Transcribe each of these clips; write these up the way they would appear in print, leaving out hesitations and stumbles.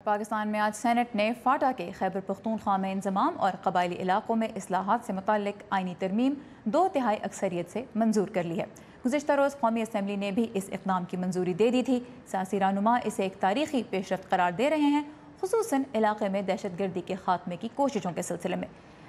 پاکستان میں آج سینٹ نے فاٹا کے خیبر پختونخوا میں انضمام اور قبائلی علاقوں میں اصلاحات سے متعلق آئینی ترمیم 2/3 اکثریت سے منظور کر لی ہے۔ گزشتہ روز قومی اسمبلی نے بھی اس اقدام کی منظوری دے دی تھی۔ سیاسی رہنما اسے ایک تاریخی پیش رفت قرار دے رہے ہیں، خصوصاً علاقے میں دہشت گردی کے خاتمے کی کوششوں کے سلسلے میں۔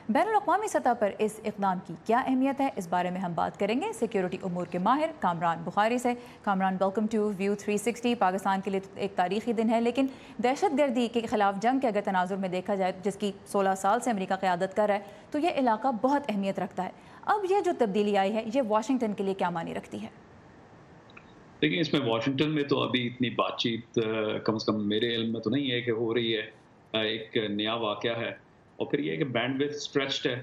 بین الاقوامی سطح پر اس اقدام کی کیا اہمیت ہے، اس بارے میں ہم بات کریں گے سیکیورٹی امور کے ماہر کامران بخاری سے۔ Kamran, welcome to View 360۔ Pakistan کے لیے ایک تاریخی دن ہے، لیکن دہشت گردی کے خلاف جنگ کے اگر تناظر میں دیکھا جائے جس کی 16 سال سے امریکہ قیادت کر رہا ہے، تو یہ علاقہ بہت اہمیت رکھتا ہے۔ اب یہ جو تبدیلی آئی ہے، یہ واشنگٹن کے لیے کیا معنی رکھتی ہے؟ لیکن اس میں واشنگٹن میں تو ابھی اتنی بات چیت کم از کم میرے علم میں تو نہیں ہے کہ ہو رہی ہے۔ ایک نیا واقعہ ہے، اور پھر یہ کہ بینڈ وتھ اسٹریچڈ ہے۔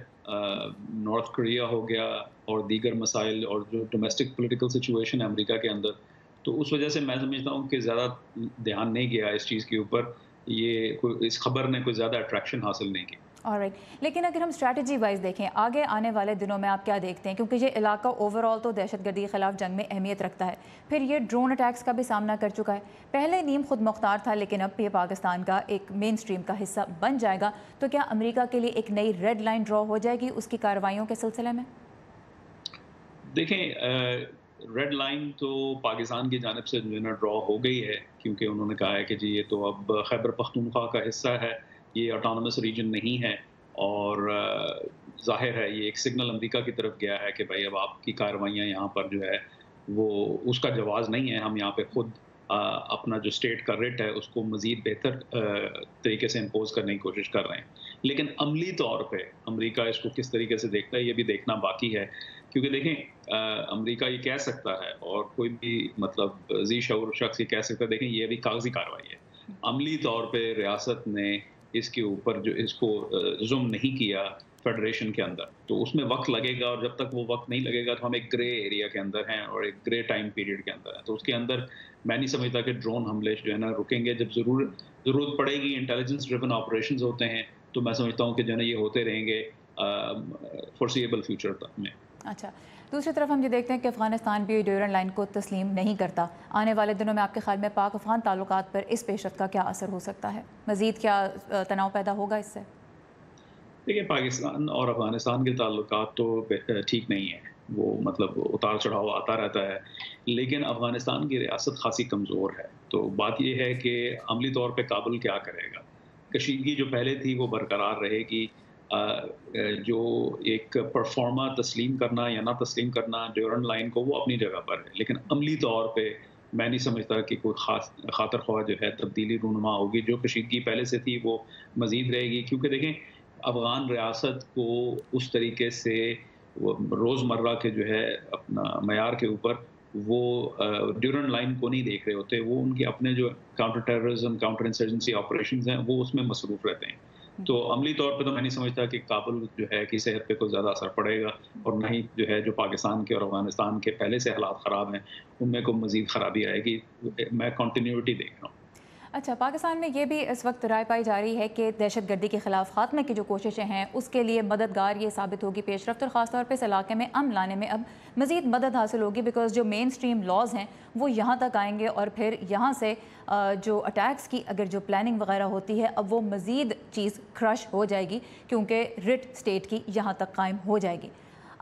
نارتھ کوریا ہو گیا اور دیگر مسائل اور جو ڈومیسٹک پولیٹیکل سچویشن ہے امریکہ کے اندر، تو اس وجہ سے میں سمجھتا ہوں کہ زیادہ دھیان نہیں گیا اس چیز کے اوپر، اس خبر نے کوئی زیادہ اٹریکشن حاصل نہیں کی۔ آلرائٹ، لیکن اگر ہم اسٹریٹجی وائز دیکھیں آگے آنے والے دنوں میں آپ کیا دیکھتے ہیں؟ کیونکہ یہ علاقہ اوور آل تو دہشت گردی کے خلاف جنگ میں اہمیت رکھتا ہے، پھر یہ ڈرون اٹیکس کا بھی سامنا کر چکا ہے، پہلے نیم خود مختار تھا لیکن اب یہ پاکستان کا ایک مین سٹریم کا حصہ بن جائے گا، تو کیا امریکہ کے لیے ایک نئی ریڈ لائن ڈرا ہو جائے گی اس کی کارروائیوں کے سلسلے میں؟ دیکھیں، ریڈ لائن تو پاکستان کی جانب سے جو ہے نا ڈرا ہو گئی ہے، کیونکہ انہوں نے کہا ہے کہ جی یہ تو اب خیبر پختونخوا کا حصہ ہے، یہ آٹونومس ریجن نہیں ہے، اور ظاہر ہے یہ ایک سگنل امریکہ کی طرف گیا ہے کہ بھائی اب آپ کی کارروائیاں یہاں پر جو ہے وہ اس کا جواز نہیں ہے، ہم یہاں پہ خود اپنا جو اسٹیٹ کا ریٹ ہے اس کو مزید بہتر طریقے سے امپوز کرنے کی کوشش کر رہے ہیں۔ لیکن عملی طور پہ امریکہ اس کو کس طریقے سے دیکھتا ہے یہ بھی دیکھنا باقی ہے، کیونکہ دیکھیں امریکہ یہ کہہ سکتا ہے اور کوئی بھی مطلب ذی شعور شخص یہ کہہ سکتا ہے، دیکھیں یہ ابھی کاغذی کارروائی ہے، عملی طور پہ ریاست نے اس کے اوپر جو اس کو زوم نہیں کیا فیڈریشن کے اندر، تو اس میں وقت لگے گا، اور جب تک وہ وقت نہیں لگے گا تو ہم ایک گرے ایریا کے اندر ہیں اور ایک گرے ٹائم پیریڈ کے اندر ہیں، تو اس کے اندر میں نہیں سمجھتا کہ ڈرون حملے جو ہے نا رکیں گے۔ جب ضرورت پڑے گی، انٹیلیجنس ڈریون آپریشنز ہوتے ہیں، تو میں سمجھتا ہوں کہ جو ہے نا یہ ہوتے رہیں گے فورسیبل فیوچر تک میں۔ اچھا، دوسری طرف ہم یہ دیکھتے ہیں کہ افغانستان بھی ڈیورنڈ لائن کو تسلیم نہیں کرتا۔ آنے والے دنوں میں آپ کے خیال میں پاک افغان تعلقات پر اس پیش رفت کا کیا اثر ہو سکتا ہے؟ مزید کیا تناؤ پیدا ہوگا اس سے؟ دیکھیں، پاکستان اور افغانستان کے تعلقات تو ٹھیک نہیں ہیں، وہ مطلب اتار چڑھاؤ آتا رہتا ہے، لیکن افغانستان کی ریاست خاصی کمزور ہے، تو بات یہ ہے کہ عملی طور پہ کابل کیا کرے گا۔ کشیدگی جو پہلے تھی وہ برقرار رہے گی، جو ایک پرفارما تسلیم کرنا یا نہ تسلیم کرنا ڈیورنڈ لائن کو، وہ اپنی جگہ پر ہے، لیکن عملی طور پہ میں نہیں سمجھتا کہ کوئی خاص خاطر خواہ جو ہے تبدیلی رونما ہوگی۔ جو کشیدگی پہلے سے تھی وہ مزید رہے گی، کیونکہ دیکھیں افغان ریاست کو اس طریقے سے روزمرہ کے جو ہے اپنا معیار کے اوپر وہ ڈیورنڈ لائن کو نہیں دیکھ رہے ہوتے، وہ ان کے اپنے جو counter terrorism counter insurgency operations ہیں وہ اس میں مصروف رہتے ہیں۔ تو عملی طور پہ تو میں نہیں سمجھتا کہ کابل جو ہے کی صحت پہ کوئی زیادہ اثر پڑے گا، اور نہ ہی جو ہے جو پاکستان کے اور افغانستان کے پہلے سے حالات خراب ہیں ان میں کوئی مزید خرابی آئے گی۔ میں کنٹینیوٹی دیکھ رہا ہوں۔ اچھا، پاکستان میں یہ بھی اس وقت رائے پائی جا رہی ہے کہ دہشت گردی کے خلاف خاتمے کی جو کوششیں ہیں اس کے لیے مددگار یہ ثابت ہوگی پیش رفت، اور خاص طور پہ اس علاقے میں امن لانے میں اب مزید مدد حاصل ہوگی، بیکاز جو مین سٹریم لاز ہیں وہ یہاں تک آئیں گے، اور پھر یہاں سے جو اٹیکس کی اگر جو پلاننگ وغیرہ ہوتی ہے اب وہ مزید چیز کرش ہو جائے گی، کیونکہ رٹ سٹیٹ کی یہاں تک قائم ہو جائے گی۔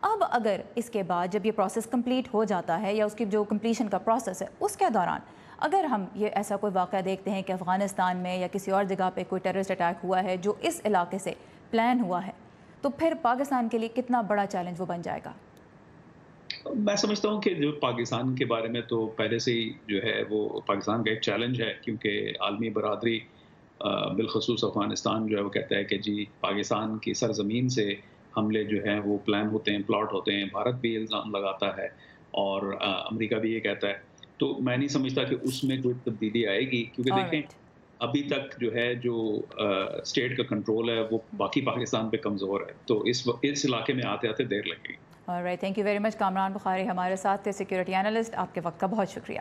اب اگر اس کے بعد جب یہ پروسیس کمپلیٹ ہو جاتا ہے یا اس کی جو کمپلیشن کا پروسیس ہے اس کے دوران اگر ہم یہ ایسا کوئی واقعہ دیکھتے ہیں کہ افغانستان میں یا کسی اور جگہ پہ کوئی ٹیررسٹ اٹیک ہوا ہے جو اس علاقے سے پلان ہوا ہے، تو پھر پاکستان کے لیے کتنا بڑا چیلنج وہ بن جائے گا؟ میں سمجھتا ہوں کہ جو پاکستان کے بارے میں تو پہلے سے ہی جو ہے وہ پاکستان کا ایک چیلنج ہے، کیونکہ عالمی برادری بالخصوص افغانستان جو ہے وہ کہتا ہے کہ جی پاکستان کی سرزمین سے حملے جو ہیں وہ پلان ہوتے ہیں، پلاٹ ہوتے ہیں، بھارت بھی الزام لگاتا ہے اور امریکہ بھی یہ کہتا ہے، تو میں نہیں سمجھتا کہ اس میں کوئی تبدیلی آئے گی، کیونکہ دیکھیں آلرائٹ، ابھی تک جو ہے جو اسٹیٹ کا کنٹرول ہے وہ باقی پاکستان پہ کمزور ہے، تو اس علاقے میں آتے آتے دیر لگے گی۔ Alright, thank you very much. Kamran Bukhari ہمارے ساتھ تھے، سیکیورٹی اینالسٹ، آپ کے وقت کا بہت شکریہ۔